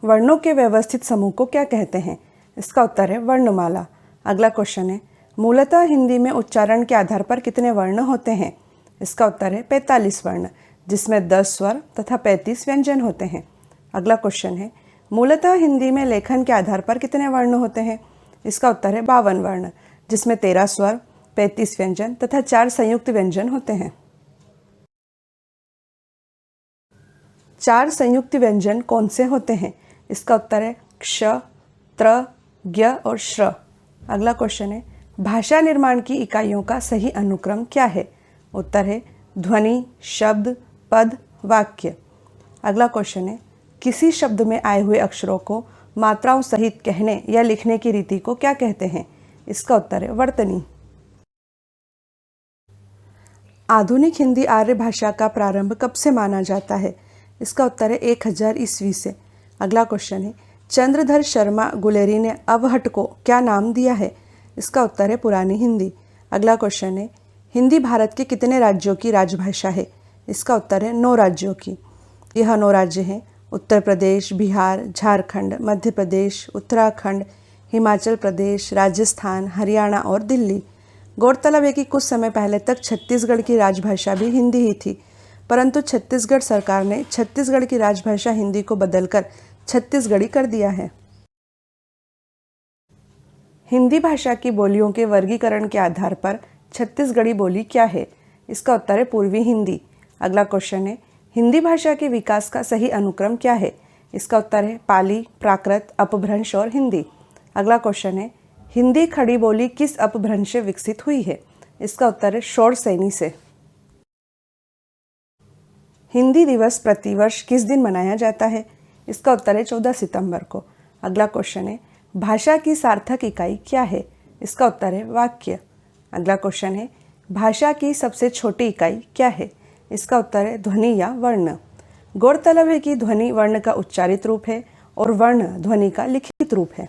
वर्णों के व्यवस्थित समूह को क्या कहते हैं? इसका उत्तर है वर्णमाला। अगला क्वेश्चन है, मूलतः हिंदी में उच्चारण के आधार पर कितने वर्ण होते हैं? इसका उत्तर है 45 वर्ण, जिसमें 10 स्वर तथा 35 व्यंजन होते हैं। अगला क्वेश्चन है, मूलतः हिंदी में लेखन के आधार पर कितने वर्ण होते हैं? इसका उत्तर है 52 वर्ण, जिसमें 13 स्वर, 35 व्यंजन तथा 4 संयुक्त व्यंजन होते हैं। 4 संयुक्त व्यंजन कौन से होते हैं? इसका उत्तर है क्ष, त्र, ज्ञ और श्र। अगला क्वेश्चन है, भाषा निर्माण की इकाइयों का सही अनुक्रम क्या है? उत्तर है ध्वनि, शब्द, पद, वाक्य। अगला क्वेश्चन है, किसी शब्द में आए हुए अक्षरों को मात्राओं सहित कहने या लिखने की रीति को क्या कहते हैं? इसका उत्तर है वर्तनी। आधुनिक हिंदी आर्य भाषा का प्रारंभ कब से माना जाता है? इसका उत्तर है 1000 ईस्वी से। अगला क्वेश्चन है, चंद्रधर शर्मा गुलेरी ने अवहट को क्या नाम दिया है? इसका उत्तर है पुरानी हिंदी। अगला क्वेश्चन है, हिंदी भारत के कितने राज्यों की राजभाषा है? इसका उत्तर है 9 राज्यों की। यह 9 राज्य हैं उत्तर प्रदेश, बिहार, झारखंड, मध्य प्रदेश, उत्तराखंड, हिमाचल प्रदेश, राजस्थान, हरियाणा और दिल्ली। गौरतलब है कि कुछ समय पहले तक छत्तीसगढ़ की राजभाषा भी हिंदी ही थी, परंतु छत्तीसगढ़ सरकार ने छत्तीसगढ़ की राजभाषा हिंदी को बदलकर छत्तीसगढ़ी कर दिया है। हिंदी भाषा की बोलियों के वर्गीकरण के आधार पर छत्तीसगढ़ी बोली क्या है? इसका उत्तर है पूर्वी हिंदी। अगला क्वेश्चन है, हिंदी भाषा के विकास का सही अनुक्रम क्या है? इसका उत्तर है पाली, प्राकृत, अपभ्रंश और हिंदी। अगला क्वेश्चन है, हिंदी खड़ी बोली किस अपभ्रंश से विकसित हुई है? इसका उत्तर है शौरसेनी से। हिंदी दिवस प्रतिवर्ष किस दिन मनाया जाता है? इसका उत्तर है 14 सितंबर को। अगला क्वेश्चन है, भाषा की सार्थक इकाई क्या है? इसका उत्तर है वाक्य। अगला क्वेश्चन है, भाषा की सबसे छोटी इकाई क्या है? इसका उत्तर है ध्वनि या वर्ण। गौरतलब है कि ध्वनि वर्ण का उच्चारित रूप है और वर्ण ध्वनि का लिखित रूप है।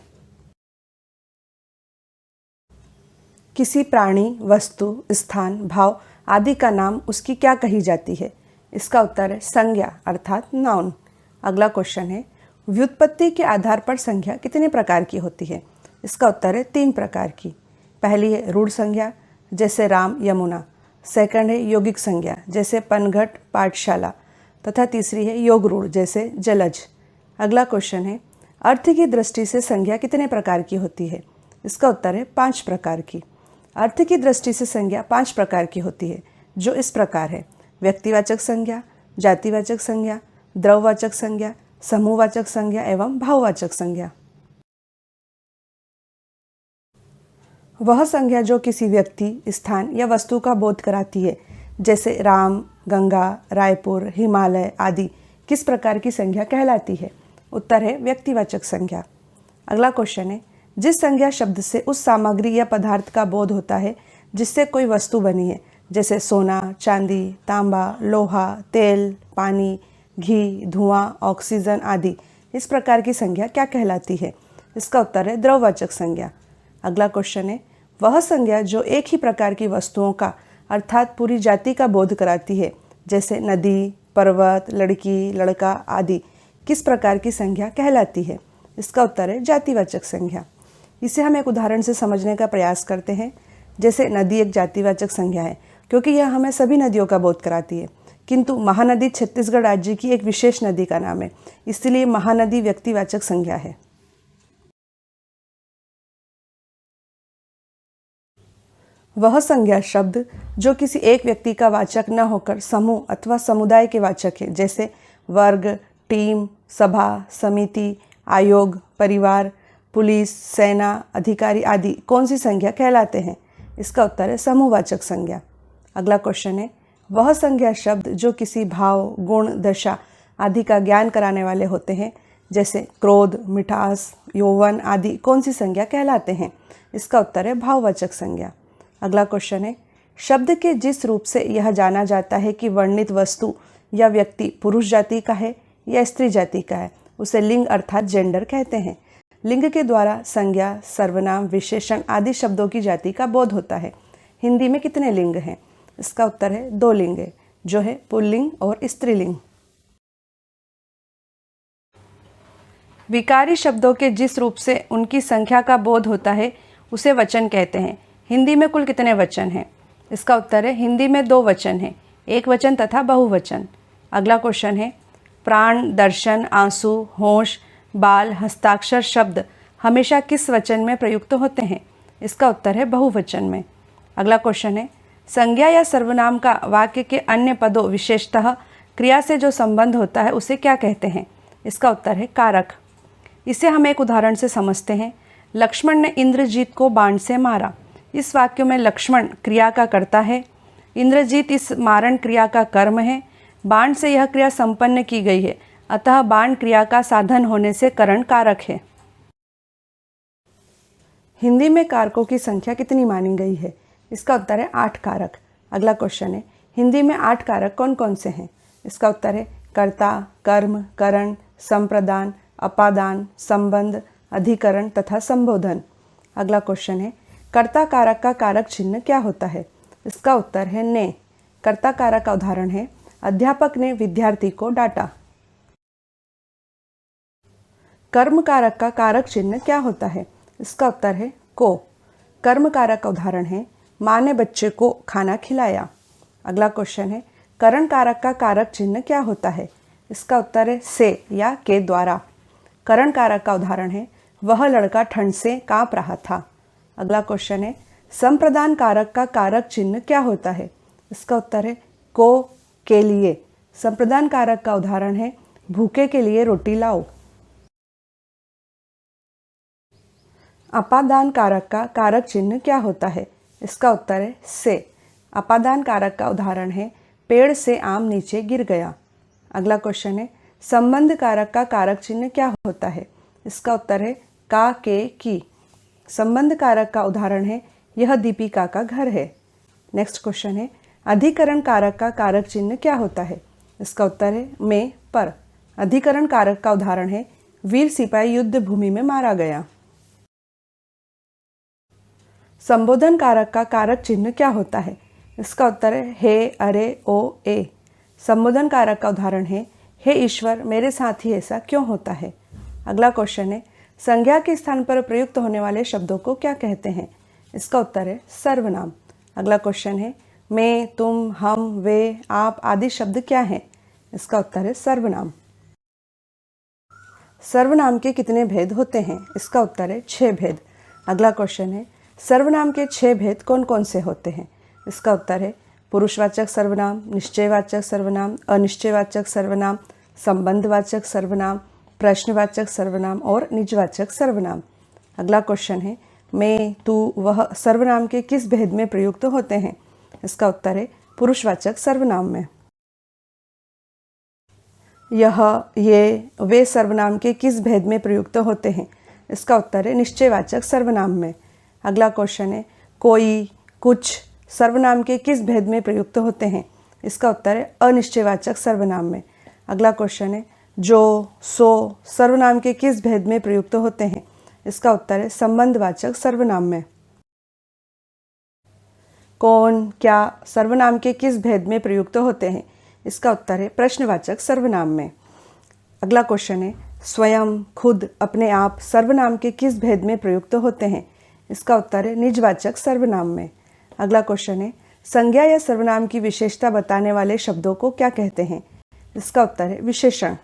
किसी प्राणी, वस्तु, स्थान, भाव आदि का नाम उसकी क्या कही जाती है? इसका उत्तर है संज्ञा अर्थात नाउन। अगला क्वेश्चन है, व्युत्पत्ति के आधार पर संज्ञा कितने प्रकार की होती है? इसका उत्तर है 3 प्रकार की। पहली है रूढ़ संज्ञा, जैसे राम, यमुना। सेकंड है यौगिक संज्ञा, जैसे पनघट, पाठशाला। तथा तीसरी है योग रूढ़, जैसे जलज। अगला क्वेश्चन है, अर्थ की दृष्टि से संज्ञा कितने प्रकार की होती है? इसका उत्तर है 5 प्रकार की। अर्थ की दृष्टि से संज्ञा 5 प्रकार की होती है, जो इस प्रकार है: व्यक्तिवाचक संज्ञा, जातिवाचक संज्ञा, द्रववाचक संज्ञा, समूहवाचक संज्ञा एवं भाववाचक संज्ञा। वह संज्ञा जो किसी व्यक्ति, स्थान या वस्तु का बोध कराती है, जैसे राम, गंगा, रायपुर, हिमालय आदि, किस प्रकार की संज्ञा कहलाती है? उत्तर है व्यक्तिवाचक संज्ञा। अगला क्वेश्चन है, जिस संज्ञा शब्द से उस सामग्री या पदार्थ का बोध होता है जिससे कोई वस्तु बनी है, जैसे सोना, चांदी, तांबा, लोहा, तेल, पानी, घी, धुआं, ऑक्सीजन आदि, इस प्रकार की संज्ञा क्या कहलाती है? इसका उत्तर है द्रववाचक संज्ञा। अगला क्वेश्चन है, वह संज्ञा जो एक ही प्रकार की वस्तुओं का अर्थात पूरी जाति का बोध कराती है, जैसे नदी, पर्वत, लड़की, लड़का आदि, किस प्रकार की संज्ञा कहलाती है? इसका उत्तर है जातिवाचक संज्ञा। इसे हम एक उदाहरण से समझने का प्रयास करते हैं। जैसे नदी एक जातिवाचक संज्ञा है क्योंकि यह हमें सभी नदियों का बोध कराती है, किंतु महानदी छत्तीसगढ़ राज्य की एक विशेष नदी का नाम है, इसलिए महानदी व्यक्तिवाचक संज्ञा है। वह संज्ञा शब्द जो किसी एक व्यक्ति का वाचक न होकर समूह अथवा समुदाय के वाचक है, जैसे वर्ग, टीम, सभा, समिति, आयोग, परिवार, पुलिस, सेना, अधिकारी आदि कौन सी संज्ञा कहलाते हैं? इसका उत्तर है समूहवाचक संज्ञा। अगला क्वेश्चन है, वह संज्ञा शब्द जो किसी भाव, गुण, दशा आदि का ज्ञान कराने वाले होते हैं, जैसे क्रोध, मिठास, यौवन आदि कौन सी संज्ञा कहलाते हैं? इसका उत्तर है भाववाचक संज्ञा। अगला क्वेश्चन है, शब्द के जिस रूप से यह जाना जाता है कि वर्णित वस्तु या व्यक्ति पुरुष जाति का है या स्त्री जाति का है, उसे लिंग अर्थात जेंडर कहते हैं। लिंग के द्वारा संज्ञा, सर्वनाम, विशेषण आदि शब्दों की जाति का बोध होता है। हिंदी में कितने लिंग हैं? इसका उत्तर है 2 लिंग है, जो है पुल्लिंग और स्त्रीलिंग। विकारी शब्दों के जिस रूप से उनकी संख्या का बोध होता है उसे वचन कहते हैं। हिंदी में कुल कितने वचन हैं? इसका उत्तर है हिंदी में 2 वचन हैं, एक वचन तथा बहुवचन। अगला क्वेश्चन है प्राण, दर्शन, आंसू, होश, बाल, हस्ताक्षर शब्द हमेशा किस वचन में प्रयुक्त होते हैं? इसका उत्तर है बहुवचन में। अगला क्वेश्चन है संज्ञा या सर्वनाम का वाक्य के अन्य पदों विशेषतः क्रिया से जो संबंध होता है उसे क्या कहते हैं? इसका उत्तर है कारक। इसे हम एक उदाहरण से समझते हैं। लक्ष्मण ने इंद्रजीत को बाण से मारा। इस वाक्य में लक्ष्मण क्रिया का कर्ता है, इंद्रजीत इस मारण क्रिया का कर्म है। बाण से यह क्रिया संपन्न की गई है, अतः बाण क्रिया का साधन होने से करण कारक है। हिंदी में कारकों की संख्या कितनी मानी गई है? इसका उत्तर है 8 कारक। अगला क्वेश्चन है हिंदी में 8 कारक कौन कौन से हैं? इसका उत्तर है कर्ता, कर्म, करण, संप्रदान, अपादान, संबंध, अधिकरण तथा संबोधन। अगला क्वेश्चन है कर्ता कारक का कारक चिन्ह क्या होता है? इसका उत्तर है ने। कर्ता कारक का उदाहरण है अध्यापक ने विद्यार्थी को डांटा। कर्म कारक का कारक चिन्ह क्या होता है? इसका उत्तर है को। कर्म कारक का उदाहरण है माँ ने बच्चे को खाना खिलाया। अगला क्वेश्चन है करण कारक का कारक चिन्ह क्या होता है? इसका उत्तर है से या के द्वारा। करण कारक का उदाहरण है वह लड़का ठंड से कांप रहा था। अगला क्वेश्चन है संप्रदान कारक का कारक चिन्ह क्या होता है? इसका उत्तर है को, के लिए। संप्रदान कारक का उदाहरण है भूखे के लिए रोटी लाओ। अपादान कारक का कारक चिन्ह क्या होता है? इसका उत्तर है से। अपादान कारक का उदाहरण है पेड़ से आम नीचे गिर गया। अगला क्वेश्चन है संबंध कारक का कारक चिन्ह क्या होता है? इसका उत्तर है का, के, की। संबंध कारक का उदाहरण है यह दीपिका का घर है। नेक्स्ट क्वेश्चन है अधिकरण कारक का कारक चिन्ह क्या होता है? इसका उत्तर है में, पर। अधिकरण कारक का उदाहरण है वीर सिपाही युद्ध भूमि में मारा गया। संबोधन कारक का कारक चिन्ह क्या होता है? इसका उत्तर है हे, अरे, ओ, ए। संबोधन कारक का उदाहरण है हे ईश्वर मेरे साथ ही ऐसा क्यों होता है। अगला क्वेश्चन है संज्ञा के स्थान पर प्रयुक्त होने वाले शब्दों को क्या कहते हैं? इसका उत्तर है सर्वनाम। अगला क्वेश्चन है मैं, तुम, हम, वे, आप आदि शब्द क्या हैं? इसका उत्तर है सर्वनाम। सर्वनाम के कितने भेद होते हैं? इसका उत्तर है 6 भेद। अगला क्वेश्चन है सर्वनाम के 6 भेद कौन कौन से होते हैं? इसका उत्तर है पुरुषवाचक सर्वनाम, निश्चयवाचक सर्वनाम, अनिश्चयवाचक सर्वनाम, संबंधवाचक सर्वनाम, प्रश्नवाचक सर्वनाम और निजवाचक सर्वनाम। अगला क्वेश्चन है मैं, तू, वह सर्वनाम के किस भेद में प्रयुक्त होते हैं? इसका उत्तर है पुरुषवाचक सर्वनाम में। यह, ये, वे सर्वनाम के किस भेद में प्रयुक्त होते हैं? इसका उत्तर है निश्चयवाचक सर्वनाम में। अगला क्वेश्चन है कोई, कुछ सर्वनाम के किस भेद में प्रयुक्त होते हैं? इसका उत्तर है अनिश्चयवाचक सर्वनाम में। अगला क्वेश्चन है जो, सो सर्वनाम के किस भेद में प्रयुक्त होते हैं? इसका उत्तर है संबंधवाचक सर्वनाम में। कौन, क्या सर्वनाम के किस भेद में प्रयुक्त होते हैं? इसका उत्तर है प्रश्नवाचक सर्वनाम में। अगला क्वेश्चन है स्वयं, खुद, अपने आप सर्वनाम के किस भेद में प्रयुक्त होते हैं? इसका उत्तर है निजवाचक सर्वनाम में। अगला क्वेश्चन है संज्ञा या सर्वनाम की विशेषता बताने वाले शब्दों को क्या कहते हैं? इसका उत्तर है विशेषण।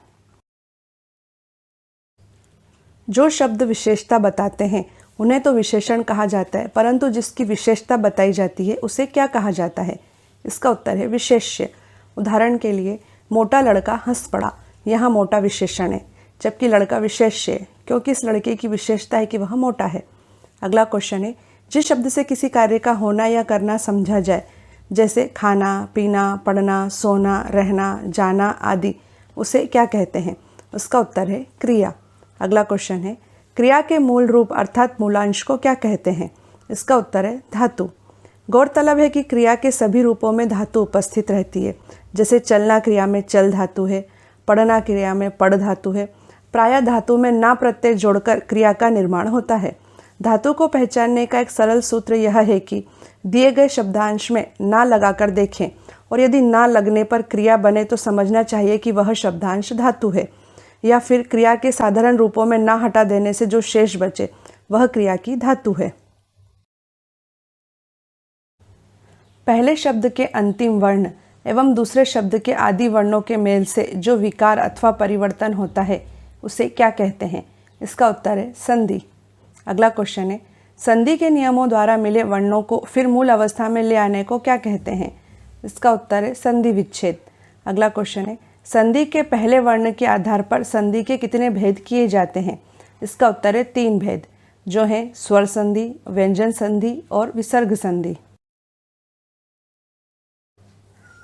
जो शब्द विशेषता बताते हैं उन्हें तो विशेषण कहा जाता है, परंतु जिसकी विशेषता बताई जाती है उसे क्या कहा जाता है? इसका उत्तर है विशेष्य। उदाहरण के लिए मोटा लड़का हंस पड़ा, यहाँ मोटा विशेषण है, जबकि लड़का विशेष्य है क्योंकि इस लड़के की विशेषता है कि वह मोटा है। अगला क्वेश्चन है जिस शब्द से किसी कार्य का होना या करना समझा जाए, जैसे खाना, पीना, पढ़ना, सोना, रहना, जाना आदि, उसे क्या कहते हैं? उसका उत्तर है क्रिया। अगला क्वेश्चन है क्रिया के मूल रूप अर्थात मूलांश को क्या कहते हैं? इसका उत्तर है धातु। गौरतलब है कि क्रिया के सभी रूपों में धातु उपस्थित रहती है। जैसे चलना क्रिया में चल धातु है, पढ़ना क्रिया में पढ़ धातु है। प्रायः धातु में ना प्रत्यय जोड़कर क्रिया का निर्माण होता है। धातु को पहचानने का एक सरल सूत्र यह है कि दिए गए शब्दांश में ना लगाकर देखें और यदि ना लगने पर क्रिया बने तो समझना चाहिए कि वह शब्दांश धातु है। या फिर क्रिया के साधारण रूपों में ना हटा देने से जो शेष बचे वह क्रिया की धातु है। पहले शब्द के अंतिम वर्ण एवं दूसरे शब्द के आदि वर्णों के मेल से जो विकार अथवा परिवर्तन होता है उसे क्या कहते हैं? इसका उत्तर है संधि। अगला क्वेश्चन है, संधि के नियमों द्वारा मिले वर्णों को फिर मूल अवस्था में ले आने को क्या कहते हैं? इसका उत्तर है संधि विच्छेद। अगला क्वेश्चन है, संधि के पहले वर्ण के आधार पर संधि के कितने भेद किए जाते हैं? इसका उत्तर है 3 भेद, जो हैं स्वर संधि, व्यंजन संधि और विसर्ग संधि।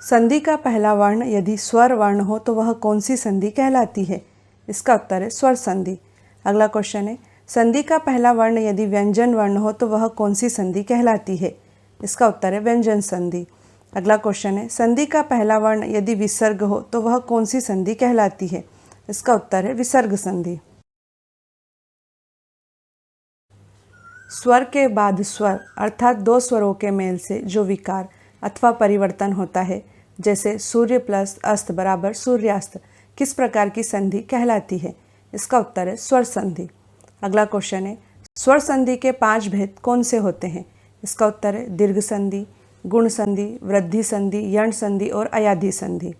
संधि का पहला वर्ण यदि स्वर वर्ण हो तो वह कौन सी संधि कहलाती है? इसका उत्तर है स्वर संधि। अगला क्वेश्चन है, संधि का पहला वर्ण यदि व्यंजन वर्ण हो तो वह कौन सी संधि कहलाती है? इसका उत्तर है व्यंजन संधि। अगला क्वेश्चन है, संधि का पहला वर्ण यदि विसर्ग हो तो वह कौन सी संधि कहलाती है? इसका उत्तर है विसर्ग संधि। स्वर के बाद स्वर अर्थात 2 स्वरों के मेल से जो विकार अथवा परिवर्तन होता है, जैसे सूर्य प्लस अस्त बराबर सूर्यास्त, किस प्रकार की संधि कहलाती है? इसका उत्तर है स्वर संधि। अगला क्वेश्चन है, स्वर संधि के 5 भेद कौन से होते हैं? इसका उत्तर है दीर्घ संधि, गुण संधि, वृद्धि संधि, यण संधि और अयाधि संधि।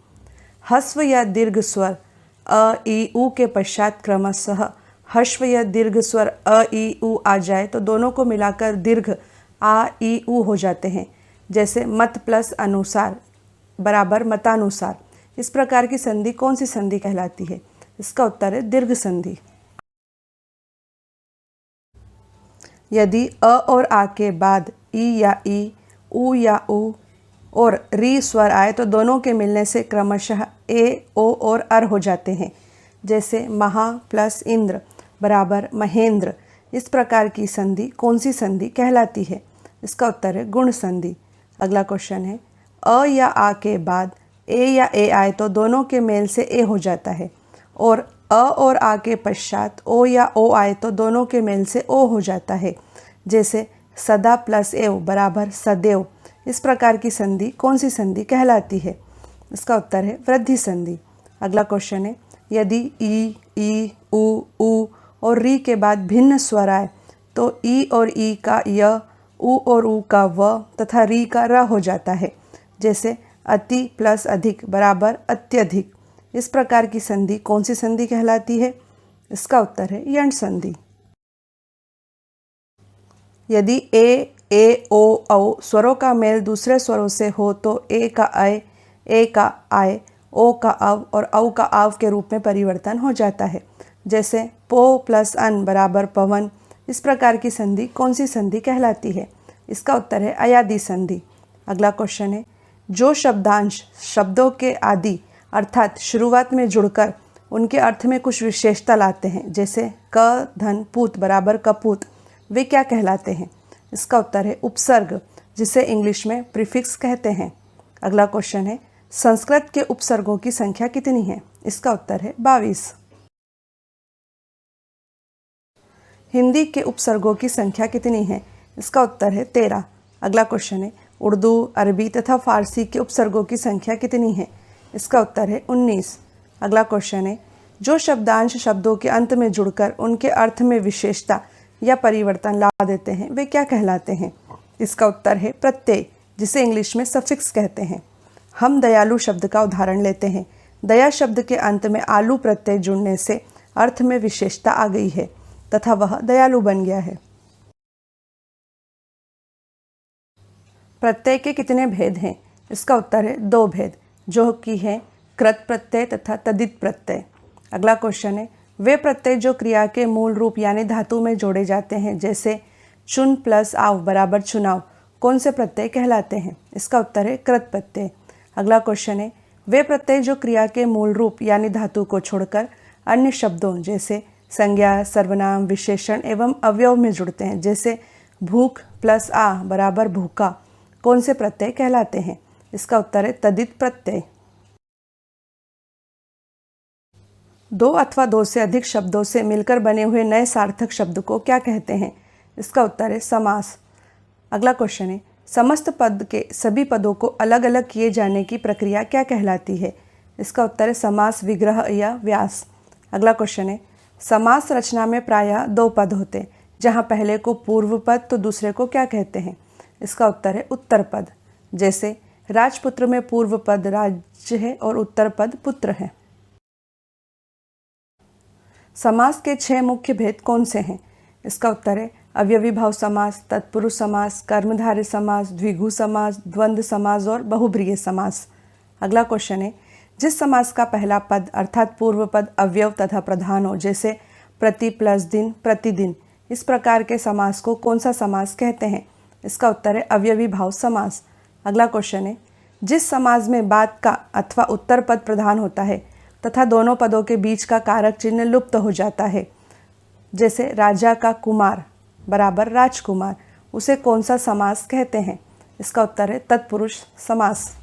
ह्स्व या दीर्घ स्वर अ ई उ के पश्चात क्रमशः ह्स्व या दीर्घ स्वर अ ई उ आ जाए तो दोनों को मिलाकर दीर्घ आ ई उ हो जाते हैं, जैसे मत प्लस अनुसार बराबर मतानुसार। इस प्रकार की संधि कौन सी संधि कहलाती है? इसका उत्तर है दीर्घ संधि। यदि अ और आ के बाद ई या ई, उ या उ और री स्वर आए तो दोनों के मिलने से क्रमशः ए, ओ और अर हो जाते हैं, जैसे महा प्लस इंद्र बराबर महेंद्र। इस प्रकार की संधि कौन सी संधि कहलाती है? इसका उत्तर है गुण संधि। अगला क्वेश्चन है, अ या आ के बाद ए या ए आए तो दोनों के मेल से ए हो जाता है, और अ और आ के पश्चात ओ या ओ आए तो दोनों के मेल से ओ हो जाता है, जैसे सदा प्लस एव बराबर सदैव। इस प्रकार की संधि कौन सी संधि कहलाती है? इसका उत्तर है वृद्धि संधि। अगला क्वेश्चन है, यदि ई, उ और री के बाद भिन्न स्वर आए तो ई और ई का य, उ और उ का व तथा री का र हो जाता है, जैसे अति प्लस अधिक बराबर अत्यधिक। इस प्रकार की संधि कौन सी संधि कहलाती है? इसका उत्तर है यण संधि। यदि ए, ओ, औ स्वरों का मेल दूसरे स्वरों से हो तो ए का अय, ए का आय, ओ का अव और औ का आव के रूप में परिवर्तन हो जाता है, जैसे पो प्लस अन बराबर पवन। इस प्रकार की संधि कौन सी संधि कहलाती है? इसका उत्तर है अयादि संधि। अगला क्वेश्चन है, जो शब्दांश शब्दों के आदि अर्थात शुरुआत में जुड़कर उनके अर्थ में कुछ विशेषता लाते हैं, जैसे क धन पूत बराबर कपूत, वे क्या कहलाते हैं? इसका उत्तर है उपसर्ग, जिसे इंग्लिश में प्रीफिक्स कहते हैं। अगला क्वेश्चन है, संस्कृत के उपसर्गों की संख्या कितनी है? इसका उत्तर है 22। हिंदी के उपसर्गों की संख्या कितनी है? इसका उत्तर है 13। अगला क्वेश्चन है, उर्दू, अरबी तथा फारसी के उपसर्गों की संख्या कितनी है? इसका उत्तर है 19। अगला क्वेश्चन है, जो शब्दांश शब्दों के अंत में जुड़कर उनके अर्थ में विशेषता या परिवर्तन ला देते हैं, वे क्या कहलाते हैं? इसका उत्तर है प्रत्यय, जिसे इंग्लिश में सफिक्स कहते हैं। हम दयालु शब्द का उदाहरण लेते हैं। दया शब्द के अंत में आलू प्रत्यय जुड़ने से अर्थ में विशेषता आ गई है तथा वह दयालु बन गया है। प्रत्यय के कितने भेद हैं? इसका उत्तर है 2 भेद, जो कि है कृत प्रत्यय तथा तदित प्रत्यय। अगला क्वेश्चन है, वे प्रत्यय जो क्रिया के मूल रूप यानी धातु में जोड़े जाते हैं, जैसे चुन प्लस आव बराबर चुनाव, कौन से प्रत्यय कहलाते हैं? इसका उत्तर है कृत प्रत्यय। अगला क्वेश्चन है, वे प्रत्यय जो क्रिया के मूल रूप यानी धातु को छोड़कर अन्य शब्दों जैसे संज्ञा, सर्वनाम, विशेषण एवं अवयव में जुड़ते हैं, जैसे भूख प्लस आ बराबर भूखा, कौन से प्रत्यय कहलाते हैं? इसका उत्तर है तदित प्रत्यय। 2 अथवा 2 से अधिक शब्दों से मिलकर बने हुए नए सार्थक शब्द को क्या कहते हैं? इसका उत्तर है समास। अगला क्वेश्चन है, समस्त पद के सभी पदों को अलग अलग किए जाने की प्रक्रिया क्या कहलाती है? इसका उत्तर है समास विग्रह या व्यास। अगला क्वेश्चन है, समास रचना में प्रायः दो पद होते हैं, जहाँ पहले को पूर्व पद तो दूसरे को क्या कहते हैं? इसका उत्तर है उत्तर पद। जैसे राजपुत्र में पूर्व पद राज्य है और उत्तर पद पुत्र है। समास के 6 मुख्य भेद कौन से हैं? इसका उत्तर है अवयवी भाव समास, तत्पुरुष समास, कर्मधारय समास, द्विगु समास, द्वंद्व समास और बहुब्रीहि समास। अगला क्वेश्चन है, जिस समास का पहला पद अर्थात पूर्व पद अवयव तथा प्रधान हो, जैसे प्रति प्लस दिन, प्रतिदिन, इस प्रकार के समास को कौन सा समास कहते हैं? इसका उत्तर है अवयवी भाव समास। अगला क्वेश्चन है, जिस समास में बाद का अथवा उत्तर पद प्रधान होता है तथा दोनों पदों के बीच का कारक चिन्ह लुप्त हो जाता है, जैसे राजा का कुमार बराबर राजकुमार, उसे कौन सा समास कहते हैं? इसका उत्तर है तत्पुरुष समास।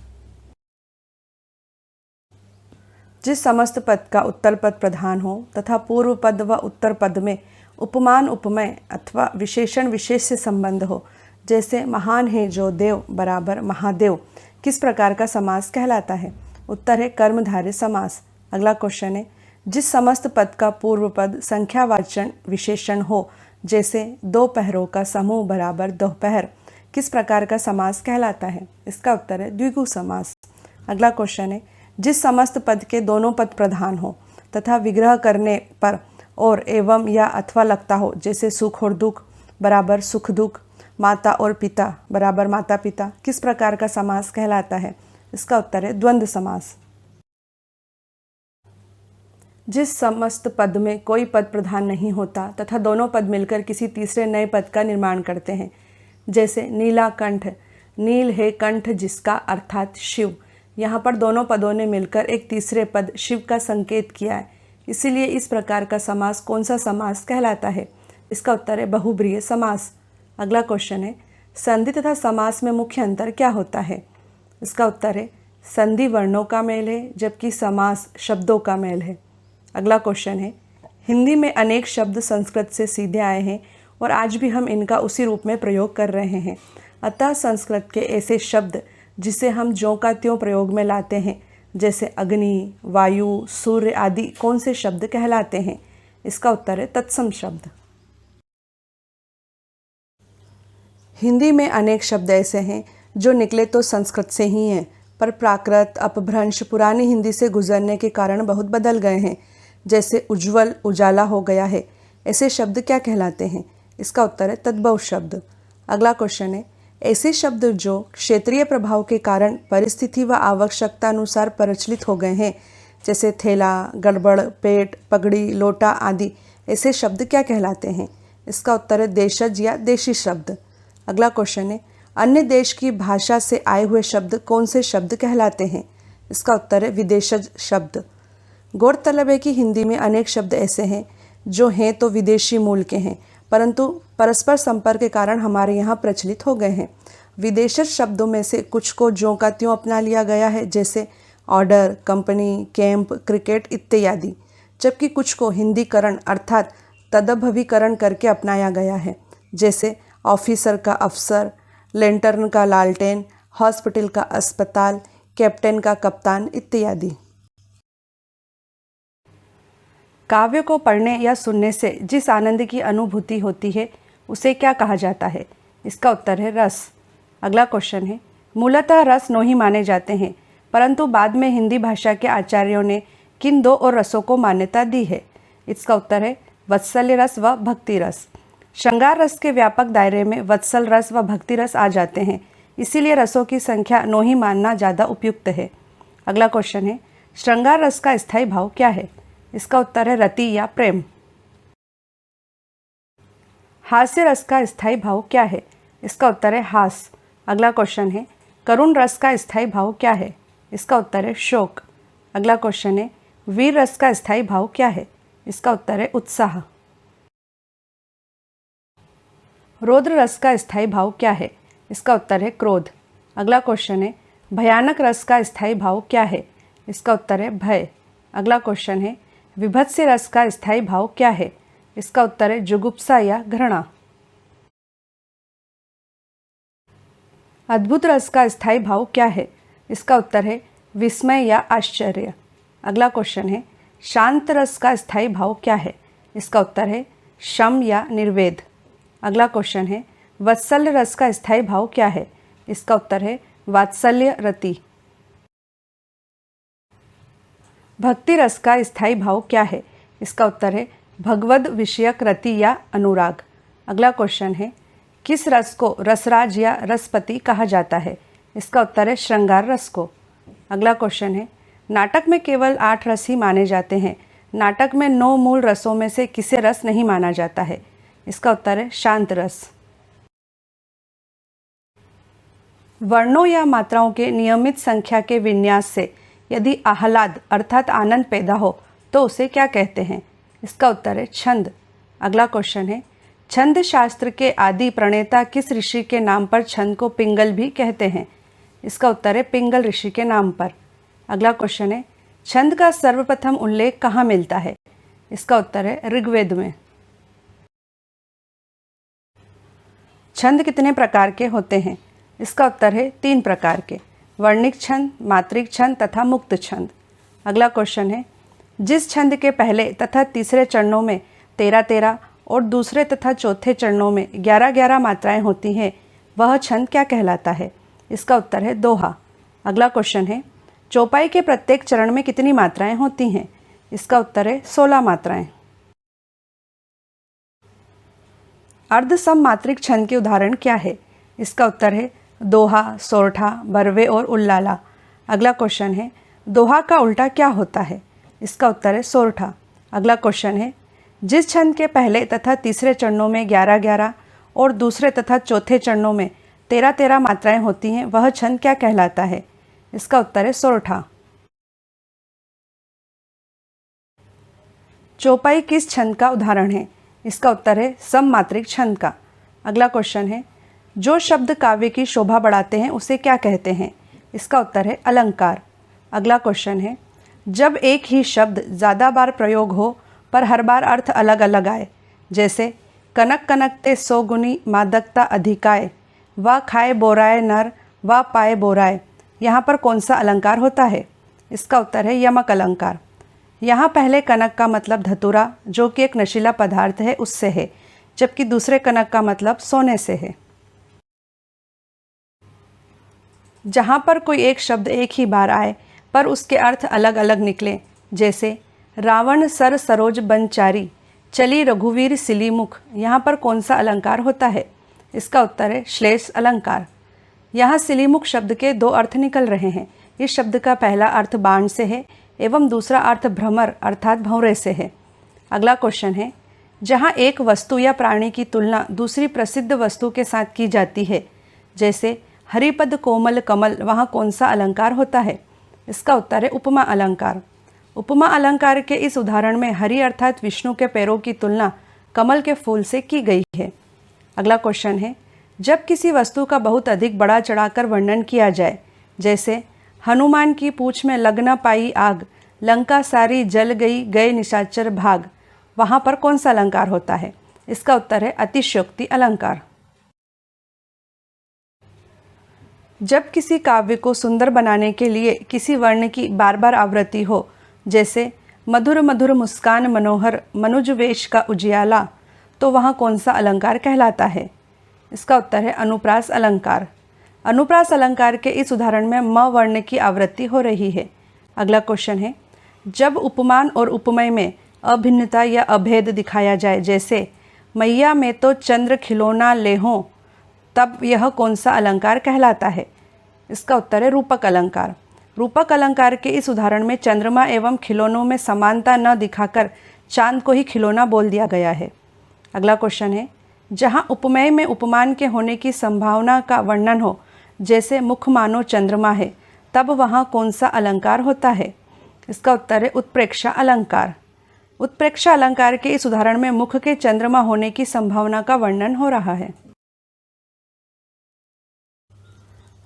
जिस समस्त पद का उत्तर पद प्रधान हो तथा पूर्व पद व उत्तर पद में उपमान उपमेय अथवा विशेषण विशेष से संबंध हो, जैसे महान है जो देव बराबर महादेव, किस प्रकार का समास कहलाता है? उत्तर है कर्मधारय समास। अगला क्वेश्चन है, जिस समस्त पद का पूर्व पद संख्यावाचन विशेषण हो, जैसे दो पहरों का समूह बराबर दोपहर, किस प्रकार का समास कहलाता है? इसका उत्तर है द्विगु समास। अगला क्वेश्चन है, जिस समस्त पद के दोनों पद प्रधान हो तथा विग्रह करने पर और एवं या अथवा लगता हो, जैसे सुख और दुख बराबर सुख दुख, माता और पिता बराबर माता पिता, किस प्रकार का समास कहलाता है? इसका उत्तर है द्वंद्व समास। जिस समस्त पद में कोई पद प्रधान नहीं होता तथा दोनों पद मिलकर किसी तीसरे नए पद का निर्माण करते हैं, जैसे नीलाकंठ, नील है कंठ जिसका अर्थात शिव, यहाँ पर दोनों पदों ने मिलकर एक तीसरे पद शिव का संकेत किया है, इसीलिए इस प्रकार का समास कौन सा समास कहलाता है? इसका उत्तर है बहुब्रीहि समास। अगला क्वेश्चन है, संधि तथा समास में मुख्य अंतर क्या होता है? इसका उत्तर है संधि वर्णों का मेल है, जबकि समास शब्दों का मेल है। अगला क्वेश्चन है, हिंदी में अनेक शब्द संस्कृत से सीधे आए हैं और आज भी हम इनका उसी रूप में प्रयोग कर रहे हैं, अतः संस्कृत के ऐसे शब्द जिसे हम ज्यों का त्यों प्रयोग में लाते हैं, जैसे अग्नि, वायु, सूर्य आदि, कौन से शब्द कहलाते हैं? इसका उत्तर है तत्सम शब्द। हिंदी में अनेक शब्द ऐसे हैं जो निकले तो संस्कृत से ही हैं, पर प्राकृत अपभ्रंश पुरानी हिंदी से गुजरने के कारण बहुत बदल गए हैं, जैसे उज्ज्वल उजाला हो गया है। ऐसे शब्द क्या कहलाते हैं? इसका उत्तर है तद्भव शब्द। अगला क्वेश्चन है, ऐसे शब्द जो क्षेत्रीय प्रभाव के कारण परिस्थिति व आवश्यकता अनुसार प्रचलित हो गए हैं, जैसे थैला, गड़बड़, पेट, पगड़ी, लोटा आदि, ऐसे शब्द क्या कहलाते हैं? इसका उत्तर है देशज या देशी शब्द। अगला क्वेश्चन है, अन्य देश की भाषा से आए हुए शब्द कौन से शब्द कहलाते हैं? इसका उत्तर है विदेशज शब्द। गौरतलब है कि हिंदी में अनेक शब्द ऐसे हैं जो हैं तो विदेशी मूल के हैं, परंतु परस्पर संपर्क के कारण हमारे यहाँ प्रचलित हो गए हैं। विदेशज शब्दों में से कुछ को ज्यों का त्यों अपना लिया गया है, जैसे ऑर्डर, कंपनी, कैंप, क्रिकेट इत्यादि, जबकि कुछ को हिंदीकरण अर्थात तदभवीकरण करके अपनाया गया है, जैसे ऑफिसर का अफसर, लेंटर्न का लालटेन, हॉस्पिटल का अस्पताल, कैप्टन का कप्तान इत्यादि। काव्य को पढ़ने या सुनने से जिस आनंद की अनुभूति होती है उसे क्या कहा जाता है? इसका उत्तर है रस। अगला क्वेश्चन है, मूलतः रस 9 ही माने जाते हैं, परंतु बाद में हिंदी भाषा के आचार्यों ने किन 2 और रसों को मान्यता दी है? इसका उत्तर है वत्सल्य रस व भक्ति रस। श्रृंगार रस के व्यापक दायरे में वत्सल रस व भक्ति रस आ जाते हैं, इसीलिए रसों की संख्या 9 ही मानना ज़्यादा उपयुक्त है। अगला क्वेश्चन है, श्रृंगार रस का स्थायी भाव क्या है? इसका उत्तर है रति या प्रेम। हास्य रस का स्थायी भाव क्या है? इसका उत्तर है हास। अगला क्वेश्चन है, करुण रस का स्थायी भाव क्या है? इसका उत्तर है शोक। अगला क्वेश्चन है, वीर रस का स्थायी भाव क्या है? इसका उत्तर है उत्साह। रौद्र रस का स्थायी भाव क्या है? इसका उत्तर है क्रोध। अगला क्वेश्चन है, भयानक रस का स्थायी भाव क्या है? इसका उत्तर है भय। अगला क्वेश्चन है, विभत्स रस का स्थायी भाव क्या है? इसका उत्तर है जुगुप्सा या घृणा। अद्भुत रस का स्थायी भाव क्या है? इसका उत्तर है विस्मय या आश्चर्य। अगला क्वेश्चन है, शांत रस का स्थायी भाव क्या है? इसका उत्तर है शम या निर्वेद। अगला क्वेश्चन है वत्सल रस का स्थायी भाव क्या है? इसका उत्तर है वात्सल्य रति। भक्ति रस का स्थायी भाव क्या है? इसका उत्तर है भगवद विषयक रति या अनुराग। अगला क्वेश्चन है किस रस को रसराज या रसपति कहा जाता है? इसका उत्तर है श्रृंगार रस को। अगला क्वेश्चन है नाटक में केवल 8 रस ही माने जाते हैं, नाटक में 9 मूल रसों में से किसे रस नहीं माना जाता है? इसका उत्तर है शांत रस। वर्णों या मात्राओं के नियमित संख्या के विन्यास से यदि आह्लाद अर्थात आनंद पैदा हो तो उसे क्या कहते हैं? इसका उत्तर है छंद। अगला क्वेश्चन है छंद शास्त्र के आदि प्रणेता किस ऋषि के नाम पर छंद को पिंगल भी कहते हैं? इसका उत्तर है पिंगल ऋषि के नाम पर। अगला क्वेश्चन है छंद का सर्वप्रथम उल्लेख कहाँ मिलता है? इसका उत्तर है ऋग्वेद में। छंद कितने प्रकार के होते हैं? इसका उत्तर है 3 प्रकार के, वर्णिक छंद, मात्रिक छंद तथा मुक्त छंद। अगला क्वेश्चन है जिस छंद के पहले तथा तीसरे चरणों में 13-13 और दूसरे तथा चौथे चरणों में 11-11 मात्राएं होती हैं वह छंद क्या कहलाता है? इसका उत्तर है दोहा। अगला क्वेश्चन है चौपाई के प्रत्येक चरण में कितनी मात्राएं होती हैं? इसका उत्तर है 16 मात्राएं। अर्ध सममात्रिक छंद के उदाहरण क्या है? इसका उत्तर है दोहा, सोरठा, बरवे और उल्लाला। अगला क्वेश्चन है दोहा का उल्टा क्या होता है? इसका उत्तर है सोरठा। अगला क्वेश्चन है जिस छंद के पहले तथा तीसरे चरणों में 11-11 और दूसरे तथा चौथे चरणों में 13-13 मात्राएं होती हैं वह छंद क्या कहलाता है? इसका उत्तर है सोरठा। चौपाई किस छंद का उदाहरण है? इसका उत्तर है सममात्रिक छंद का। अगला क्वेश्चन है जो शब्द काव्य की शोभा बढ़ाते हैं उसे क्या कहते हैं? इसका उत्तर है अलंकार। अगला क्वेश्चन है जब एक ही शब्द ज़्यादा बार प्रयोग हो पर हर बार अर्थ अलग अलग आए, जैसे कनक कनकते 100 गुनी मादकता अधिकाय, व खाए बोराए नर व पाए बोराए, यहाँ पर कौन सा अलंकार होता है? इसका उत्तर है यमक अलंकार। यहाँ पहले कनक का मतलब धतूरा जो कि एक नशीला पदार्थ है उससे है, जबकि दूसरे कनक का मतलब सोने से है। जहाँ पर कोई एक शब्द एक ही बार आए पर उसके अर्थ अलग अलग निकले, जैसे रावण सर सरोज बनचारी, चली रघुवीर सिलीमुख, यहाँ पर कौन सा अलंकार होता है? इसका उत्तर है श्लेष अलंकार। यहाँ सिलीमुख शब्द के 2 अर्थ निकल रहे हैं। इस शब्द का पहला अर्थ बाण से है एवं दूसरा अर्थ भ्रमर अर्थात भंवरे से है। अगला क्वेश्चन है जहाँ एक वस्तु या प्राणी की तुलना दूसरी प्रसिद्ध वस्तु के साथ की जाती है, जैसे हरिपद कोमल कमल, वहाँ कौन सा अलंकार होता है? इसका उत्तर है उपमा अलंकार। उपमा अलंकार के इस उदाहरण में हरि अर्थात विष्णु के पैरों की तुलना कमल के फूल से की गई है। अगला क्वेश्चन है जब किसी वस्तु का बहुत अधिक बड़ा चढ़ाकर वर्णन किया जाए, जैसे हनुमान की पूंछ में लग न पाई आग, लंका सारी जल गई गए निशाचर भाग, वहाँ पर कौन सा अलंकार होता है? इसका उत्तर है अतिशयोक्ति अलंकार। जब किसी काव्य को सुंदर बनाने के लिए किसी वर्ण की बार बार आवृत्ति हो, जैसे मधुर मधुर मुस्कान मनोहर मनुज वेश का उजियाला, तो वहाँ कौन सा अलंकार कहलाता है? इसका उत्तर है अनुप्रास अलंकार। अनुप्रास अलंकार के इस उदाहरण में म वर्ण की आवृत्ति हो रही है। अगला क्वेश्चन है जब उपमान और उपमेय में अभिन्नता या अभेद दिखाया जाए, जैसे मैया में तो चंद्र खिलौना ले हों, तब यह कौन सा अलंकार कहलाता है? इसका उत्तर है रूपक अलंकार। रूपक अलंकार के इस उदाहरण में चंद्रमा एवं खिलौनों में समानता न दिखाकर चांद को ही खिलौना बोल दिया गया है। अगला क्वेश्चन है जहाँ उपमेय में उपमान के होने की संभावना का वर्णन हो, जैसे मुख मानो चंद्रमा है, तब वहाँ कौन सा अलंकार होता है? इसका उत्तर है उत्प्रेक्षा अलंकार। उत्प्रेक्षा अलंकार के इस उदाहरण में मुख के चंद्रमा होने की संभावना का वर्णन हो रहा है।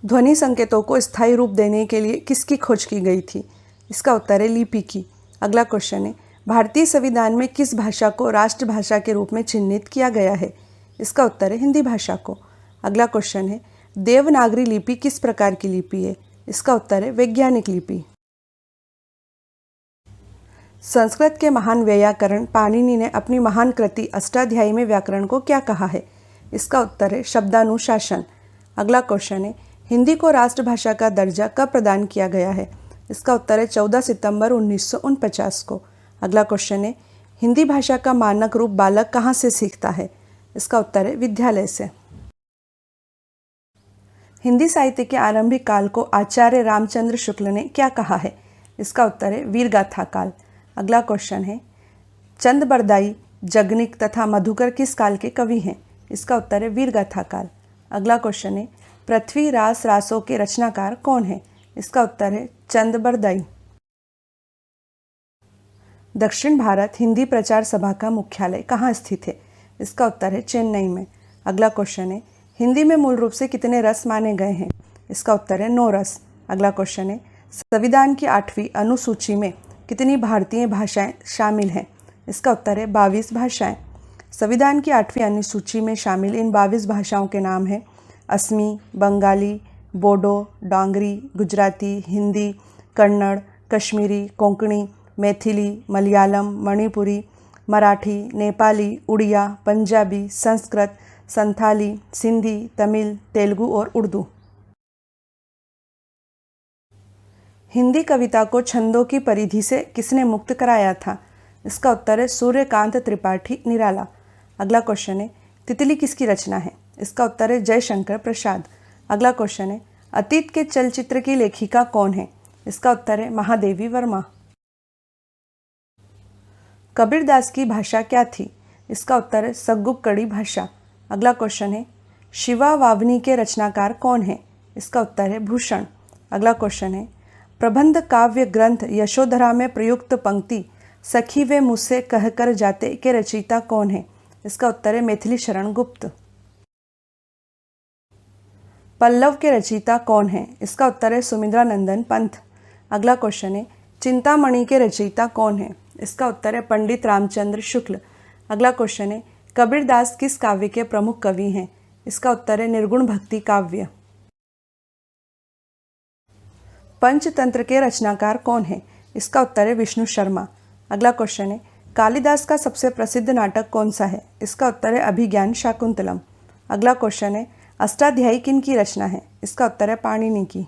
ध्वनि संकेतों को स्थायी रूप देने के लिए किसकी खोज की गई थी? इसका उत्तर है लिपि की। अगला क्वेश्चन है भारतीय संविधान में किस भाषा को राष्ट्रभाषा के रूप में चिन्हित किया गया है? इसका उत्तर है हिंदी भाषा को। अगला क्वेश्चन है देवनागरी लिपि किस प्रकार की लिपि है? इसका उत्तर है वैज्ञानिक लिपि। संस्कृत के महान व्याकरण पाणिनि ने अपनी महान कृति अष्टाध्यायी में व्याकरण को क्या कहा है? इसका उत्तर है शब्दानुशासन। अगला क्वेश्चन है, हिंदी को राष्ट्रभाषा का दर्जा कब प्रदान किया गया है? इसका उत्तर है 14 सितंबर 1949 को। अगला क्वेश्चन है, हिंदी भाषा का मानक रूप बालक कहाँ से सीखता है? इसका उत्तर है विद्यालय से। हिंदी साहित्य के आरंभिक काल को आचार्य रामचंद्र शुक्ल ने क्या कहा है? इसका उत्तर है वीरगाथा काल। अगला क्वेश्चन है, चंद बरदाई, जगनिक तथा मधुकर किस काल के कवि हैं? इसका उत्तर है वीरगाथा काल। अगला क्वेश्चन है, पृथ्वी रास रासों के रचनाकार कौन है? इसका उत्तर है चंद बरदाई। दक्षिण भारत हिंदी प्रचार सभा का मुख्यालय कहाँ स्थित है? इसका उत्तर है चेन्नई में। अगला क्वेश्चन है, हिंदी में मूल रूप से कितने रस माने गए हैं? इसका उत्तर है 9 रस। अगला क्वेश्चन है, संविधान की 8वीं अनुसूची में कितनी भारतीय भाषाएं शामिल हैं? इसका उत्तर है 22 भाषाएं। संविधान की 8वीं अनुसूची में शामिल इन 22 भाषाओं के नाम हैं असमी, बंगाली, बोडो, डोंगरी, गुजराती, हिंदी, कन्नड़, कश्मीरी, कोंकणी, मैथिली, मलयालम, मणिपुरी, मराठी, नेपाली, उड़िया, पंजाबी, संस्कृत, संथाली, सिंधी, तमिल, तेलुगु और उर्दू। हिंदी कविता को छंदों की परिधि से किसने मुक्त कराया था? इसका उत्तर है सूर्यकांत त्रिपाठी निराला। अगला क्वेश्चन है, तितली किसकी रचना है? इसका उत्तर है जयशंकर प्रसाद। अगला क्वेश्चन है, अतीत के चलचित्र की लेखिका कौन है? इसका उत्तर है महादेवी वर्मा। कबीरदास की भाषा क्या थी? इसका उत्तर है सग्गुक्कड़ी भाषा। अगला क्वेश्चन है, शिवा वावनी के रचनाकार कौन है? इसका उत्तर है भूषण। अगला क्वेश्चन है, प्रबंध काव्य ग्रंथ यशोधरा में प्रयुक्त पंक्ति सखी वे मुझसे कहकर जाते के रचयिता कौन है? इसका उत्तर है मैथिली शरण गुप्त। पल्लव के रचयिता कौन है? इसका उत्तर है सुमित्रा नंदन पंत। अगला क्वेश्चन है, चिंतामणि के रचयिता कौन है? इसका उत्तर है पंडित रामचंद्र शुक्ल। अगला क्वेश्चन है, कबीरदास किस काव्य के प्रमुख कवि हैं? इसका उत्तर है निर्गुण भक्ति काव्य। पंचतंत्र के रचनाकार कौन है? इसका उत्तर है विष्णु शर्मा। अगला क्वेश्चन है, कालिदास का सबसे प्रसिद्ध नाटक कौन सा है? इसका उत्तर है अभिज्ञान शाकुंतलम। अगला क्वेश्चन है, अष्टाध्यायी किन की रचना है? इसका उत्तर है पाणिनि की।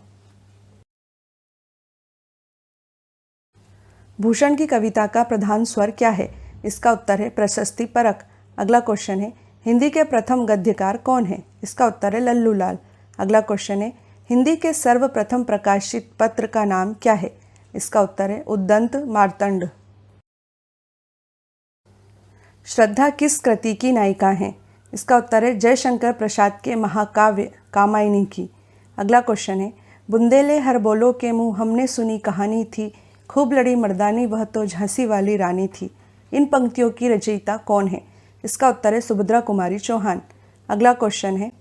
भूषण की कविता का प्रधान स्वर क्या है? इसका उत्तर है प्रशस्ति परक। अगला क्वेश्चन है, हिंदी के प्रथम गद्यकार कौन है? इसका उत्तर है लल्लू लाल। अगला क्वेश्चन है, हिंदी के सर्वप्रथम प्रकाशित पत्र का नाम क्या है? इसका उत्तर है उद्दंत मार्तंड। श्रद्धा किस कृति की नायिका हैं? इसका उत्तर है जयशंकर प्रसाद के महाकाव्य कामायनी की। अगला क्वेश्चन है, बुंदेले हर बोलो के मुँह हमने सुनी कहानी थी, खूब लड़ी मर्दानी वह तो झांसी वाली रानी थी। इन पंक्तियों की रचयिता कौन है? इसका उत्तर है सुभद्रा कुमारी चौहान। अगला क्वेश्चन है,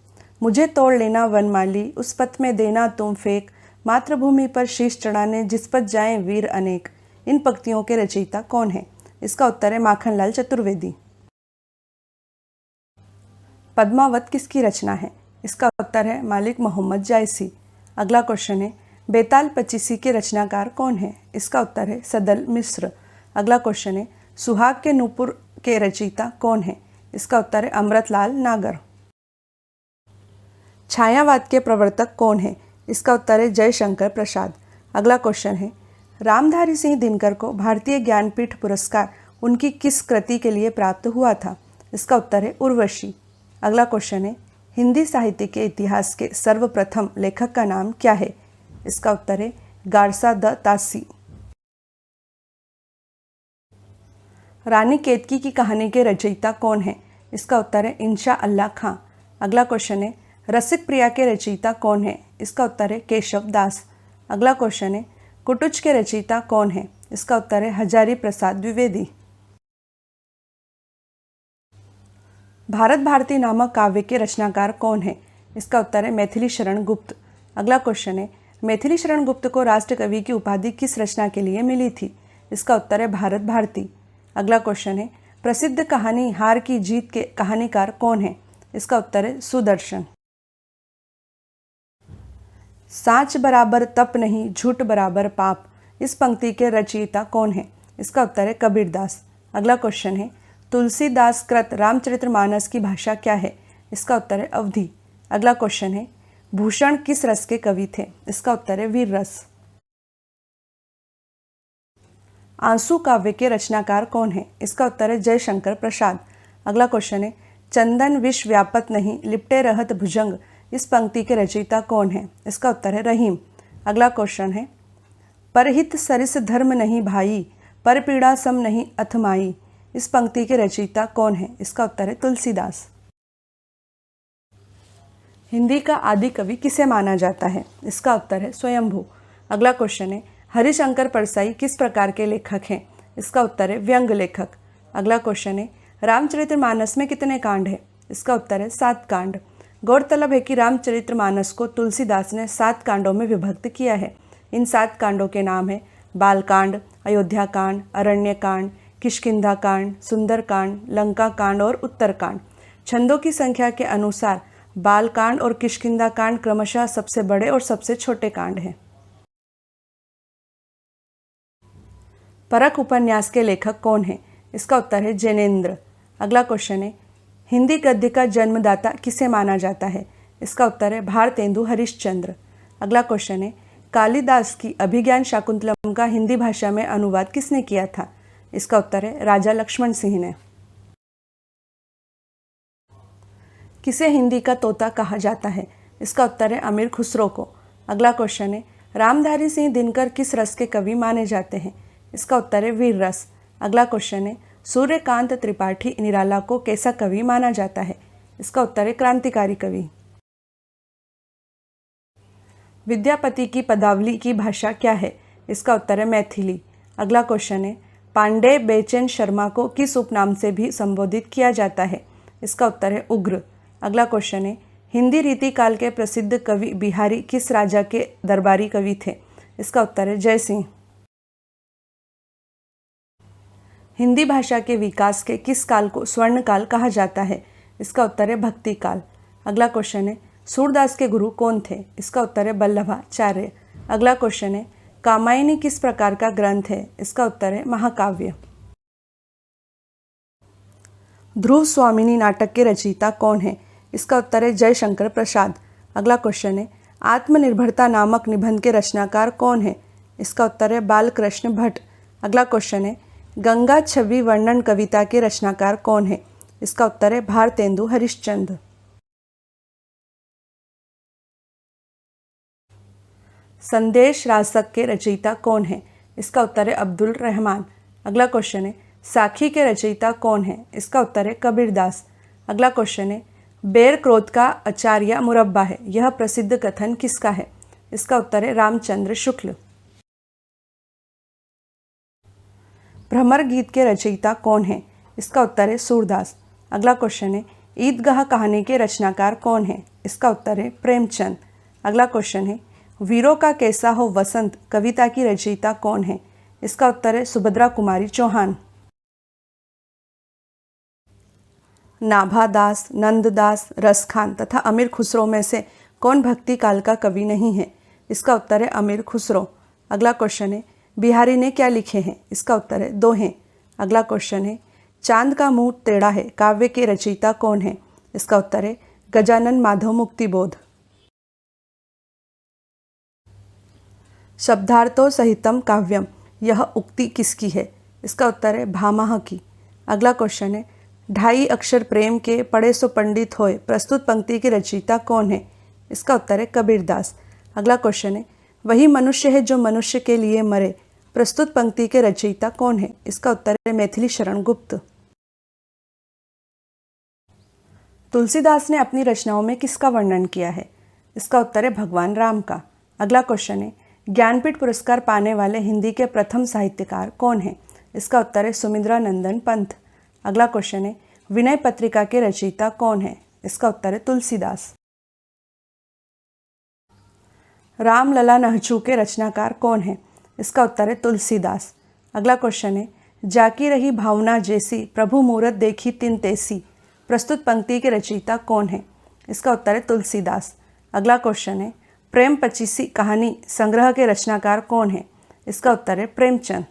मुझे तोड़ लेना वनमाली, उस पथ में देना तुम फेंक, मातृभूमि पर शीश चढ़ाने जिस पथ जाएं वीर अनेक। इन पंक्तियों के रचयिता कौन है? इसका उत्तर है माखनलाल चतुर्वेदी। पद्मावत किसकी रचना है? इसका उत्तर है मालिक मोहम्मद जायसी। अगला क्वेश्चन है, बेताल पचीसी के रचनाकार कौन है? इसका उत्तर है सदल मिश्र। अगला क्वेश्चन है, सुहाग के नूपुर के रचयिता कौन है? इसका उत्तर है अमृतलाल नागर। छायावाद के प्रवर्तक कौन है? इसका उत्तर है जयशंकर प्रसाद। अगला क्वेश्चन है, रामधारी सिंह दिनकर को भारतीय ज्ञानपीठ पुरस्कार उनकी किस कृति के लिए प्राप्त हुआ था? इसका उत्तर है उर्वशी। अगला क्वेश्चन है, हिंदी साहित्य के इतिहास के सर्वप्रथम लेखक का नाम क्या है? इसका उत्तर है गारसा द तासी। रानी केतकी की कहानी के रचयिता कौन है? इसका उत्तर है इंशा अल्लाह खां। अगला क्वेश्चन है, रसिक प्रिया के रचयिता कौन है? इसका उत्तर है केशव दास। अगला क्वेश्चन है, कुटुच के रचयिता कौन है? इसका उत्तर है हजारी प्रसाद द्विवेदी। भारत भारती नामक काव्य के रचनाकार कौन है? इसका उत्तर है मैथिली शरण गुप्त। अगला क्वेश्चन है, मैथिली शरण गुप्त को राष्ट्रकवि की उपाधि किस रचना के लिए मिली थी? इसका उत्तर है भारत भारती। अगला क्वेश्चन है, प्रसिद्ध कहानी हार की जीत के कहानीकार कौन है? इसका उत्तर है सुदर्शन। साँच बराबर तप नहीं, झूठ बराबर पाप। इस पंक्ति के रचयिता कौन है? इसका उत्तर है कबीरदास। अगला क्वेश्चन है तुलसीदास कृत रामचरितमानस की भाषा क्या है? इसका उत्तर है अवधी। अगला क्वेश्चन है भूषण किस रस के कवि थे? इसका उत्तर है वीर रस। आंसू काव्य के रचनाकार कौन है? इसका उत्तर है जयशंकर प्रसाद। अगला क्वेश्चन है चंदन विष व्यापत नहीं लिपटे रहत भुजंग, इस पंक्ति के रचयिता कौन है? इसका उत्तर है रहीम। अगला क्वेश्चन है परहित सरिस धर्म नहीं भाई, पर पीड़ा सम नहीं अथमाई, इस पंक्ति के रचयिता कौन है? इसका उत्तर है तुलसीदास। हिंदी का आदि कवि किसे माना जाता है? इसका उत्तर है स्वयंभू। अगला क्वेश्चन है हरिशंकर परसाई किस प्रकार के लेखक हैं? इसका उत्तर है व्यंग लेखक। अगला क्वेश्चन है रामचरितमानस में कितने कांड हैं? इसका उत्तर है 7 कांड। गौरतलब है कि रामचरितमानस को तुलसीदास ने 7 कांडों में विभक्त किया है। इन 7 कांडों के नाम है बालकांड, अयोध्या कांड, अरण्य कांड, किष्किंधा कांड, सुंदर कांड, लंका कांड और उत्तरकांड। छंदों की संख्या के अनुसार बालकांड और किष्किंधा कांड क्रमशः सबसे बड़े और सबसे छोटे कांड हैं। परख उपन्यास के लेखक कौन है? इसका उत्तर है जैनेन्द्र। अगला क्वेश्चन है हिंदी गद्य का जन्मदाता किसे माना जाता है? इसका उत्तर है भारतेंदु हरिश्चंद्र। अगला क्वेश्चन है कालिदास की अभिज्ञान शाकुंतलम का हिंदी भाषा में अनुवाद किसने किया था? इसका उत्तर है राजा लक्ष्मण सिंह ने। किसे हिंदी का तोता कहा जाता है? इसका उत्तर है अमीर खुसरो को। अगला क्वेश्चन है रामधारी सिंह दिनकर किस रस के कवि माने जाते हैं? इसका उत्तर है वीर रस। अगला क्वेश्चन है सूर्यकांत त्रिपाठी निराला को कैसा कवि माना जाता है? इसका उत्तर है क्रांतिकारी कवि। विद्यापति की पदावली की भाषा क्या है? इसका उत्तर है मैथिली। अगला क्वेश्चन है पांडे बेचैन शर्मा को किस उपनाम से भी संबोधित किया जाता है? इसका उत्तर है उग्र। अगला क्वेश्चन है हिंदी रीति काल के प्रसिद्ध कवि बिहारी किस राजा के दरबारी कवि थे? इसका उत्तर है जयसिंह। हिंदी भाषा के विकास के किस काल को स्वर्ण काल कहा जाता है? इसका उत्तर है भक्ति काल। अगला क्वेश्चन है सूरदास के गुरु कौन थे? इसका उत्तर है बल्लभाचार्य। अगला क्वेश्चन है कामायनी किस प्रकार का ग्रंथ है? इसका उत्तर है महाकाव्य। ध्रुव स्वामिनी नाटक के रचयिता कौन है? इसका उत्तर है जयशंकर प्रसाद। अगला क्वेश्चन है आत्मनिर्भरता नामक निबंध के रचनाकार कौन है? इसका उत्तर है बालकृष्ण भट्ट। अगला क्वेश्चन है गंगा छवि वर्णन कविता के रचनाकार कौन है? इसका उत्तर है भारतेंदु हरिश्चंद्र। संदेश रासक के रचयिता कौन है? इसका उत्तर है अब्दुल रहमान। अगला क्वेश्चन है साखी के रचयिता कौन है? इसका उत्तर है कबीरदास। अगला क्वेश्चन है बेर क्रोध का अचार या मुरब्बा है, यह प्रसिद्ध कथन किसका है? इसका उत्तर है रामचंद्र शुक्ल। भ्रमर गीत के रचयिता कौन है? इसका उत्तर है सूरदास। अगला क्वेश्चन है ईदगाह कहानी के रचनाकार कौन है? इसका उत्तर है प्रेमचंद। अगला क्वेश्चन है वीरों का कैसा हो वसंत कविता की रचयिता कौन है? इसका उत्तर है सुभद्रा कुमारी चौहान। नाभादास, नंददास, रसखान तथा अमीर खुसरो में से कौन भक्ति काल का कवि नहीं है? इसका उत्तर है अमीर खुसरो। अगला क्वेश्चन है बिहारी ने क्या लिखे हैं? इसका उत्तर है दोहे। अगला क्वेश्चन है चांद का मुंह टेढ़ा है काव्य के रचयिता कौन है? इसका उत्तर है गजानन माधव मुक्तिबोध। शब्दार्थो सहितम काव्यम, यह उक्ति किसकी है? इसका उत्तर है भामह की। अगला क्वेश्चन है 2.5 अक्षर प्रेम के पढ़े सो पंडित होए प्रस्तुत पंक्ति के रचयिता कौन है? इसका उत्तर है कबीरदास। अगला क्वेश्चन है वही मनुष्य है जो मनुष्य के लिए मरे प्रस्तुत पंक्ति के रचयिता कौन है? इसका उत्तर है मैथिली शरण गुप्त। तुलसीदास ने अपनी रचनाओं में किसका वर्णन किया है? इसका उत्तर है भगवान राम का। अगला क्वेश्चन है ज्ञानपीठ पुरस्कार पाने वाले हिंदी के प्रथम साहित्यकार कौन है? इसका उत्तर है सुमिंद्रानंदन पंत। अगला क्वेश्चन है विनय पत्रिका के रचयिता कौन है? इसका उत्तर है तुलसीदास। रामलला नहचू के रचनाकार कौन है? इसका उत्तर है तुलसीदास। अगला क्वेश्चन है जाकी रही भावना जैसी प्रभु मूरत देखी तिन तैसी प्रस्तुत पंक्ति के रचयिता कौन है? इसका उत्तर है तुलसीदास। अगला क्वेश्चन है प्रेम पचीसी कहानी संग्रह के रचनाकार कौन है? इसका उत्तर है प्रेमचंद।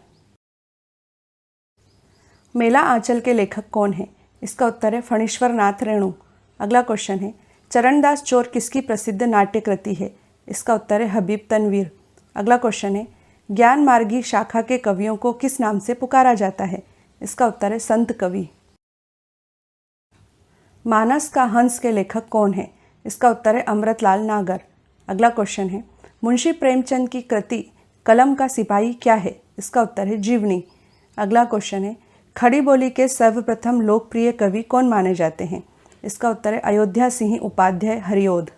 मेला आंचल के लेखक कौन है? इसका उत्तर है फणीश्वर नाथ रेणु। अगला क्वेश्चन है, चरणदास चोर किसकी प्रसिद्ध नाट्य कृति है? इसका उत्तर है हबीब तनवीर। अगला क्वेश्चन है, ज्ञान मार्गी शाखा के कवियों को किस नाम से पुकारा जाता है? इसका उत्तर है संत कवि। मानस का हंस के लेखक कौन है? इसका उत्तर है अमृतलाल नागर। अगला क्वेश्चन है, मुंशी प्रेमचंद की कृति कलम का सिपाही क्या है? इसका उत्तर है जीवनी। अगला क्वेश्चन है, खड़ी बोली के सर्वप्रथम लोकप्रिय कवि कौन माने जाते हैं? इसका उत्तर है अयोध्या सिंह उपाध्याय हरिओद।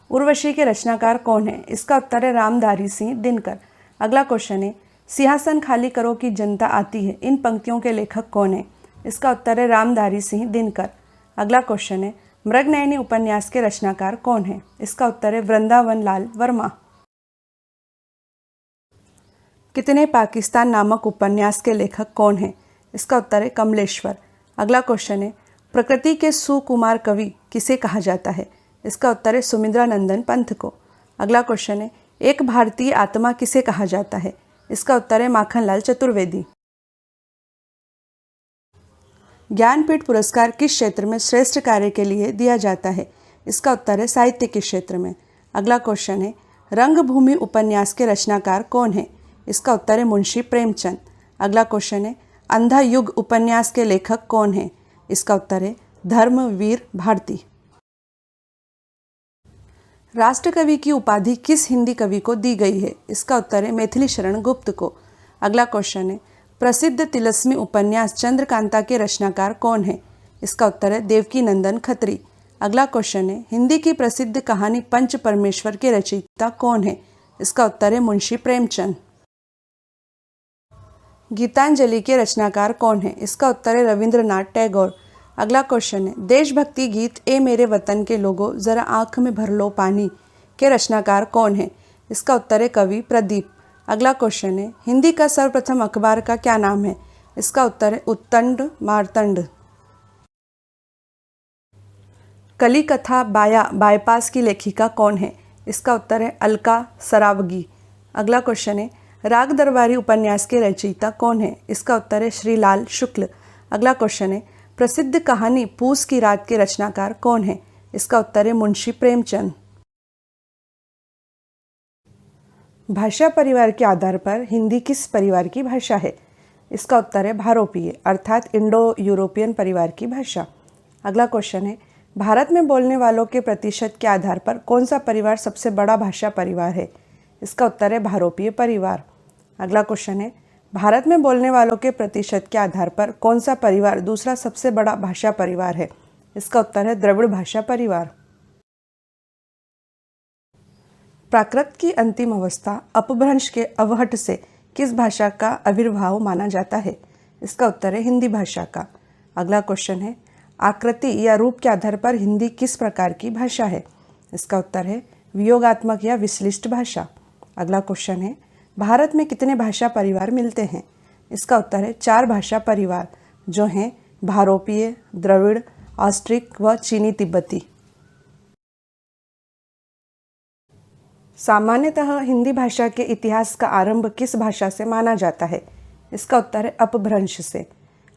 उर्वशी के रचनाकार कौन है? इसका उत्तर है रामधारी सिंह दिनकर। अगला क्वेश्चन है, सिंहासन खाली करो कि जनता आती है, इन पंक्तियों के लेखक कौन है? इसका उत्तर है रामधारी सिंह दिनकर। अगला क्वेश्चन है, मृगनयनी उपन्यास के रचनाकार कौन है? इसका उत्तर है वृंदावन लाल वर्मा। कितने पाकिस्तान नामक उपन्यास के लेखक कौन है? इसका उत्तर है कमलेश्वर। अगला क्वेश्चन है, प्रकृति के सुकुमार कवि किसे कहा जाता है? इसका उत्तर है सुमिंद्रानंदन पंत को। अगला क्वेश्चन है, एक भारतीय आत्मा किसे कहा जाता है? इसका उत्तर है माखनलाल चतुर्वेदी। ज्ञानपीठ पुरस्कार किस क्षेत्र में श्रेष्ठ कार्य के लिए दिया जाता है? इसका उत्तर है साहित्य के क्षेत्र में। अगला क्वेश्चन है, रंगभूमि उपन्यास के रचनाकार कौन है? इसका उत्तर है मुंशी प्रेमचंद। अगला क्वेश्चन है, अंधा युग उपन्यास के लेखक कौन है? इसका उत्तर है धर्मवीर भारती। राष्ट्रकवि की उपाधि किस हिंदी कवि को दी गई है? इसका उत्तर है मैथिली शरण गुप्त को। अगला क्वेश्चन है, प्रसिद्ध तिलस्मी उपन्यास चंद्रकांता के रचनाकार कौन है? इसका उत्तर है देवकी नंदन खत्री। अगला क्वेश्चन है, हिंदी की प्रसिद्ध कहानी पंच परमेश्वर के रचयिता कौन है? इसका उत्तर है मुंशी प्रेमचंद। गीतांजलि के रचनाकार कौन है? इसका उत्तर है रविंद्रनाथ टैगोर। अगला क्वेश्चन है, देशभक्ति गीत ए मेरे वतन के लोगों जरा आंख में भर लो पानी के रचनाकार कौन है? इसका उत्तर है कवि प्रदीप। अगला क्वेश्चन है, हिंदी का सर्वप्रथम अखबार का क्या नाम है? इसका उत्तर है उत्तंड मार्तंड। कली कथा बायपास की लेखिका कौन है? इसका उत्तर है अलका सरावगी। अगला क्वेश्चन है, राग दरबारी उपन्यास के रचयिता कौन है? इसका उत्तर है श्रीलाल शुक्ल। अगला क्वेश्चन है, प्रसिद्ध कहानी पूस की रात के रचनाकार कौन है? इसका उत्तर है मुंशी प्रेमचंद। भाषा परिवार के आधार पर हिंदी किस परिवार की भाषा है? इसका उत्तर है भारोपीय अर्थात इंडो यूरोपियन परिवार की भाषा। अगला क्वेश्चन है, भारत में बोलने वालों के प्रतिशत के आधार पर कौन सा परिवार सबसे बड़ा भाषा परिवार है? इसका उत्तर है भारोपीय परिवार। अगला क्वेश्चन है, भारत में बोलने वालों के प्रतिशत के आधार पर कौन सा परिवार दूसरा सबसे बड़ा भाषा परिवार है? इसका उत्तर है द्रविड़ भाषा परिवार। प्राकृत की अंतिम अवस्था अपभ्रंश के अवहट से किस भाषा का आविर्भाव माना जाता है? इसका उत्तर है हिंदी भाषा का। अगला क्वेश्चन है, आकृति या रूप के आधार पर हिंदी किस प्रकार की भाषा है? इसका उत्तर है वियोगात्मक या विश्लिष्ट भाषा। अगला क्वेश्चन है, भारत में कितने भाषा परिवार मिलते हैं? इसका उत्तर है 4 भाषा परिवार जो हैं भारोपीय, द्रविड़, ऑस्ट्रिक व चीनी तिब्बती। सामान्यतः हिंदी भाषा के इतिहास का आरंभ किस भाषा से माना जाता है? इसका उत्तर है अपभ्रंश से।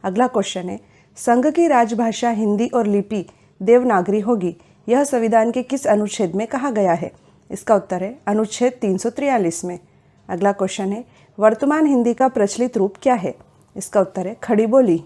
अगला क्वेश्चन है, संघ की राजभाषा हिंदी और लिपि देवनागरी होगी, यह संविधान के किस अनुच्छेद में कहा गया है? इसका उत्तर है अनुच्छेद 343 में। अगला क्वेश्चन है, वर्तमान हिंदी का प्रचलित रूप क्या है? इसका उत्तर है खड़ी बोली।